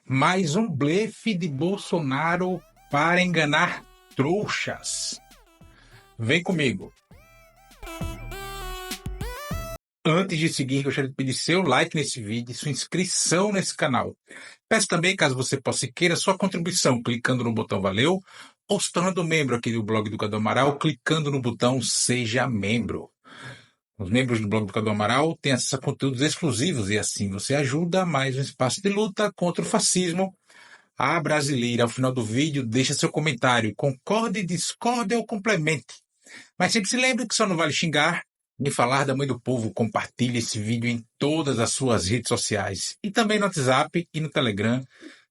Mais um blefe de Bolsonaro para enganar trouxas. Vem comigo. Antes de seguir, gostaria de pedir seu like nesse vídeo e sua inscrição nesse canal. Peço também, caso você possa e queira, sua contribuição clicando no botão Valeu ou se tornando membro aqui do blog do Cadu Amaral, clicando no botão Seja Membro. Os membros do blog do Cadu Amaral têm acesso a conteúdos exclusivos e assim você ajuda a mais um espaço de luta contra o fascismo à brasileira. Ao final do vídeo, deixa seu comentário. Concorde, discorde ou complemente. Mas sempre se lembre que só não vale xingar nem falar da mãe do povo. Compartilhe esse vídeo em todas as suas redes sociais. E também no WhatsApp e no Telegram,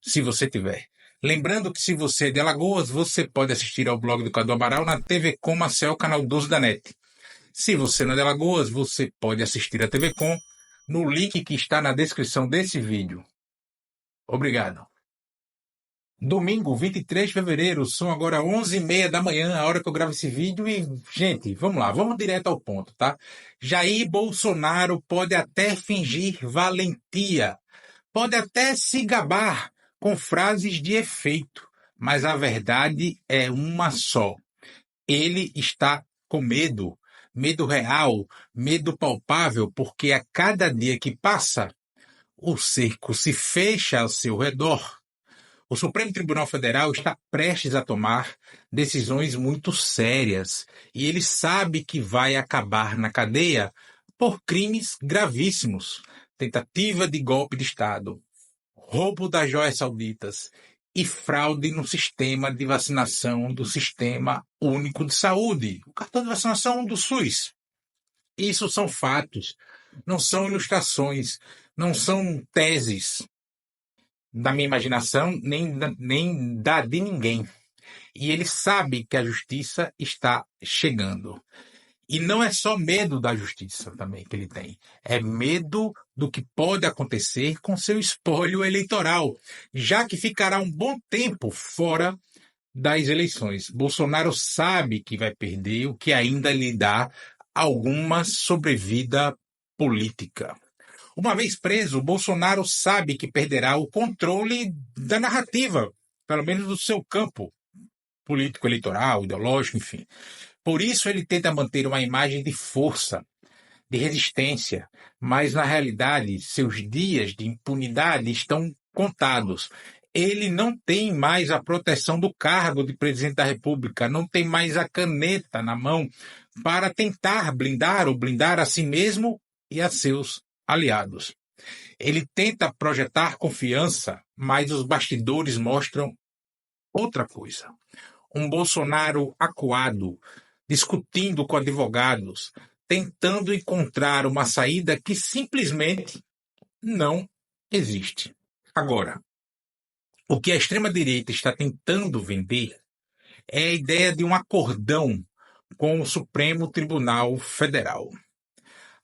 se você tiver. Lembrando que se você é de Alagoas, você pode assistir ao blog do Cadu Amaral na TV Com Marcel, canal 12 da NET. Se você não é de Alagoas, você pode assistir a TV Com no link que está na descrição desse vídeo. Obrigado. Domingo, 23 de fevereiro, são agora 11h30 da manhã, a hora que eu gravo esse vídeo e, gente, vamos lá, vamos direto ao ponto, tá? Jair Bolsonaro pode até fingir valentia, pode até se gabar com frases de efeito, mas a verdade é uma só. Ele está com medo, medo real, medo palpável, porque a cada dia que passa, o cerco se fecha ao seu redor. O Supremo Tribunal Federal está prestes a tomar decisões muito sérias e ele sabe que vai acabar na cadeia por crimes gravíssimos: tentativa de golpe de Estado, roubo das joias sauditas e fraude no sistema de vacinação do Sistema Único de Saúde, o cartão de vacinação do SUS. Isso são fatos, não são ilustrações, não são teses da minha imaginação, nem da de ninguém. E ele sabe que a justiça está chegando. E não é só medo da justiça também que ele tem. É medo do que pode acontecer com seu espólio eleitoral, já que ficará um bom tempo fora das eleições. Bolsonaro sabe que vai perder, o que ainda lhe dá alguma sobrevida política. Uma vez preso, Bolsonaro sabe que perderá o controle da narrativa, pelo menos do seu campo político, eleitoral, ideológico, enfim. Por isso ele tenta manter uma imagem de força, de resistência, mas na realidade seus dias de impunidade estão contados. Ele não tem mais a proteção do cargo de presidente da República, não tem mais a caneta na mão para tentar blindar a si mesmo e a seus aliados. Ele tenta projetar confiança, mas os bastidores mostram outra coisa. Um Bolsonaro acuado, discutindo com advogados, tentando encontrar uma saída que simplesmente não existe. Agora, o que a extrema-direita está tentando vender é a ideia de um acordão com o Supremo Tribunal Federal.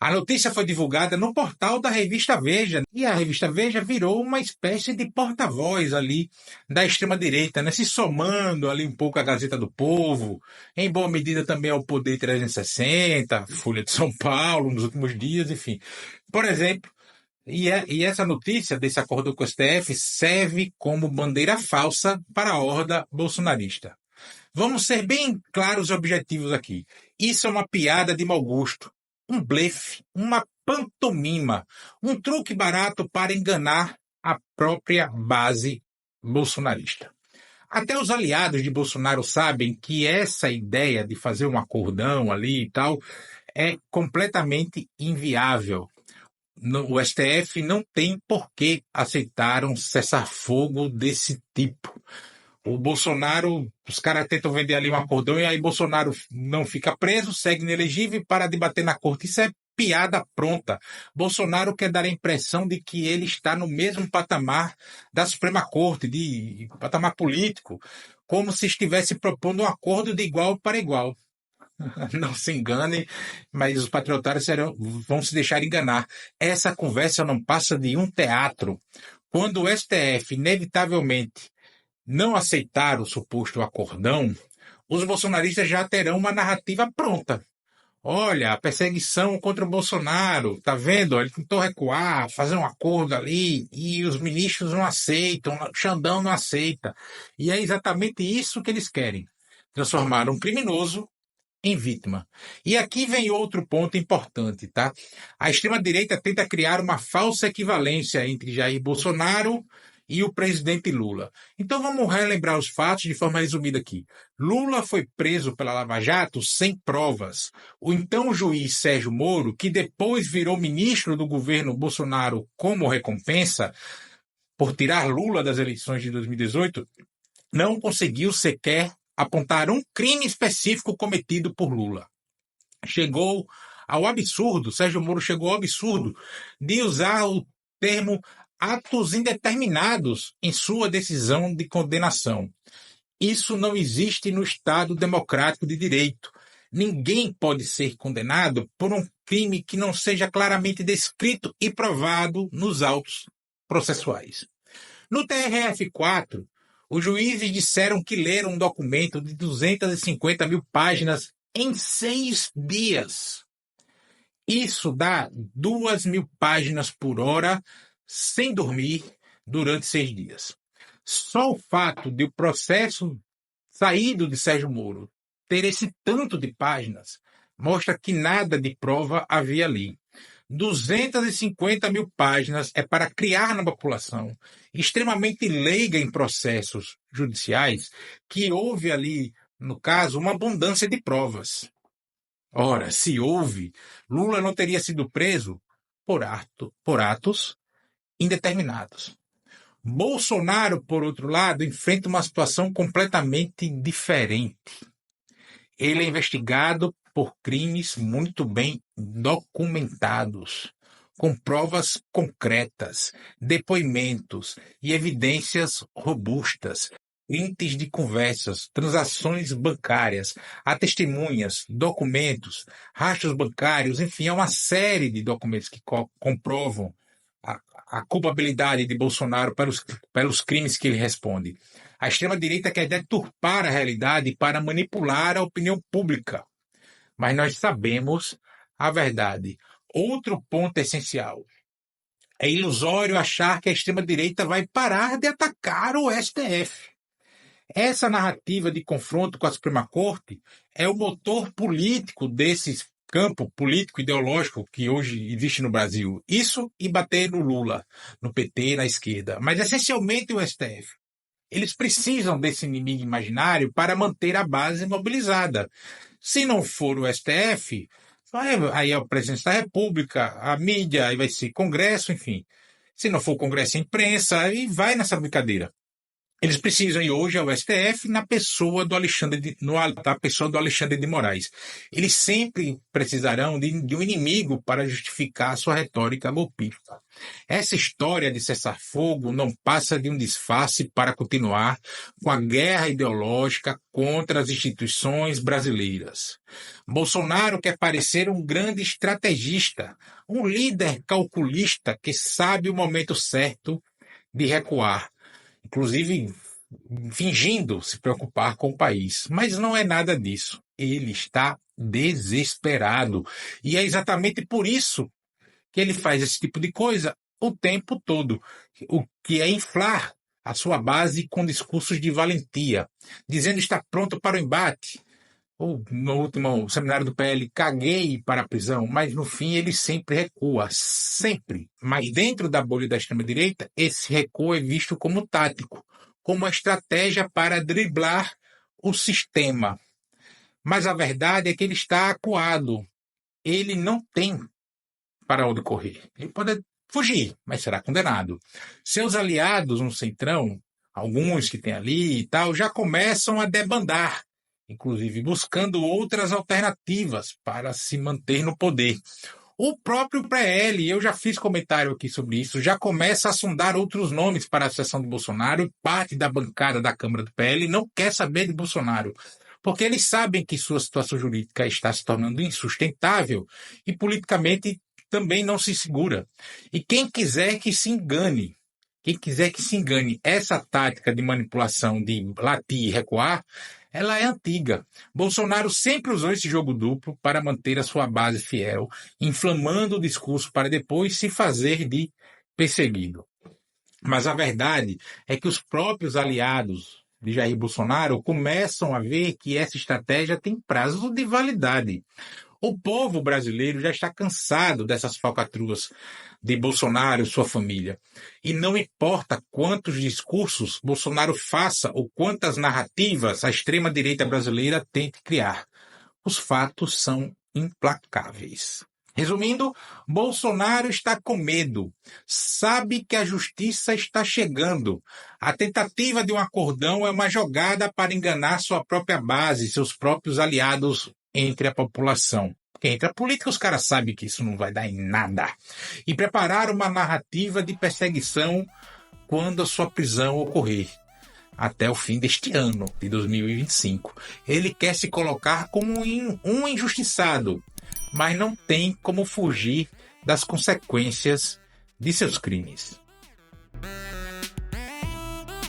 A notícia foi divulgada no portal da revista Veja, e a revista Veja virou uma espécie de porta-voz ali da extrema-direita, né? Se somando ali um pouco à Gazeta do Povo, em boa medida também ao Poder 360, Folha de São Paulo, nos últimos dias, enfim. Por exemplo, e essa notícia desse acordo com o STF serve como bandeira falsa para a horda bolsonarista. Vamos ser bem claros e objetivos aqui. Isso é uma piada de mau gosto. Um blefe, uma pantomima, um truque barato para enganar a própria base bolsonarista. Até os aliados de Bolsonaro sabem que essa ideia de fazer um acordão ali e tal é completamente inviável. O STF não tem por que aceitar um cessar-fogo desse tipo. O Bolsonaro, os caras tentam vender ali um acordão e aí Bolsonaro não fica preso, segue inelegível e para de bater na corte. Isso é piada pronta. Bolsonaro quer dar a impressão de que ele está no mesmo patamar da Suprema Corte, de patamar político, como se estivesse propondo um acordo de igual para igual. Não se engane, mas os patriotários vão se deixar enganar. Essa conversa não passa de um teatro. Quando o STF, inevitavelmente, não aceitar o suposto acordão, os bolsonaristas já terão uma narrativa pronta. Olha, a perseguição contra o Bolsonaro, tá vendo? Ele tentou recuar, fazer um acordo ali, e os ministros não aceitam, o Xandão não aceita. E é exatamente isso que eles querem: transformar um criminoso em vítima. E aqui vem outro ponto importante, tá? A extrema-direita tenta criar uma falsa equivalência entre Jair Bolsonaro e o presidente Lula. Então vamos relembrar os fatos de forma resumida aqui. Lula foi preso pela Lava Jato sem provas. O então juiz Sérgio Moro, que depois virou ministro do governo Bolsonaro como recompensa por tirar Lula das eleições de 2018, não conseguiu sequer apontar um crime específico cometido por Lula. Chegou ao absurdo, Sérgio Moro chegou ao absurdo de usar o termo atos indeterminados em sua decisão de condenação. Isso não existe no Estado democrático de direito. Ninguém pode ser condenado por um crime que não seja claramente descrito e provado nos autos processuais. No TRF-4, os juízes disseram que leram um documento de 250 mil páginas em 6 dias. Isso dá 2.000 páginas por hora, sem dormir, durante 6 dias. Só o fato de o processo saído de Sérgio Moro ter esse tanto de páginas mostra que nada de prova havia ali. 250 mil páginas é para criar na população, extremamente leiga em processos judiciais, que houve ali, no caso, uma abundância de provas. Ora, se houve, Lula não teria sido preso por atos indeterminados. Bolsonaro, por outro lado, enfrenta uma situação completamente diferente. Ele é investigado por crimes muito bem documentados, com provas concretas, depoimentos e evidências robustas, prints de conversas, transações bancárias, há testemunhas, documentos, rastros bancários, enfim, é uma série de documentos que comprovam a culpabilidade de Bolsonaro pelos crimes que ele responde. A extrema-direita quer deturpar a realidade para manipular a opinião pública. Mas nós sabemos a verdade. Outro ponto essencial. É ilusório achar que a extrema-direita vai parar de atacar o STF. Essa narrativa de confronto com a Suprema Corte é o motor político desse campo político ideológico que hoje existe no Brasil. Isso e bater no Lula, no PT, na esquerda. Mas essencialmente o STF. Eles precisam desse inimigo imaginário para manter a base mobilizada. Se não for o STF, aí é o presidente da República, a mídia, aí vai ser Congresso, enfim. Se não for o Congresso, a imprensa, aí vai nessa brincadeira. Eles precisam ir hoje ao STF na pessoa do Alexandre de Moraes. Eles sempre precisarão de um inimigo para justificar sua retórica golpista. Essa história de cessar fogo não passa de um disfarce para continuar com a guerra ideológica contra as instituições brasileiras. Bolsonaro quer parecer um grande estrategista, um líder calculista que sabe o momento certo de recuar, inclusive fingindo se preocupar com o país. Mas não é nada disso. Ele está desesperado. E é exatamente por isso que ele faz esse tipo de coisa o tempo todo, o que é inflar a sua base com discursos de valentia, dizendo estar pronto para o embate. Ou no último seminário do PL, caguei para a prisão, mas no fim ele sempre recua, sempre. Mas dentro da bolha da extrema-direita, esse recuo é visto como tático, como uma estratégia para driblar o sistema. Mas a verdade é que ele está acuado. Ele não tem para onde correr. Ele pode fugir, mas será condenado. Seus aliados no Centrão, alguns que tem ali e tal, já começam a debandar, inclusive buscando outras alternativas para se manter no poder. O próprio PL, eu já fiz comentário aqui sobre isso, já começa a sondar outros nomes para a sucessão de Bolsonaro, e parte da bancada da Câmara do PL não quer saber de Bolsonaro, porque eles sabem que sua situação jurídica está se tornando insustentável e politicamente também não se segura. E quem quiser que se engane, essa tática de manipulação de latir e recuar, ela é antiga. Bolsonaro sempre usou esse jogo duplo para manter a sua base fiel, inflamando o discurso para depois se fazer de perseguido. Mas a verdade é que os próprios aliados de Jair Bolsonaro começam a ver que essa estratégia tem prazo de validade. O povo brasileiro já está cansado dessas falcatruas de Bolsonaro e sua família. E não importa quantos discursos Bolsonaro faça ou quantas narrativas a extrema-direita brasileira tente criar, os fatos são implacáveis. Resumindo, Bolsonaro está com medo, sabe que a justiça está chegando. A tentativa de um acordão é uma jogada para enganar sua própria base, seus próprios aliados entre a população. Porque entre a política os caras sabem que isso não vai dar em nada. E preparar uma narrativa de perseguição quando a sua prisão ocorrer. Até o fim deste ano, de 2025. Ele quer se colocar como um injustiçado, mas não tem como fugir das consequências de seus crimes.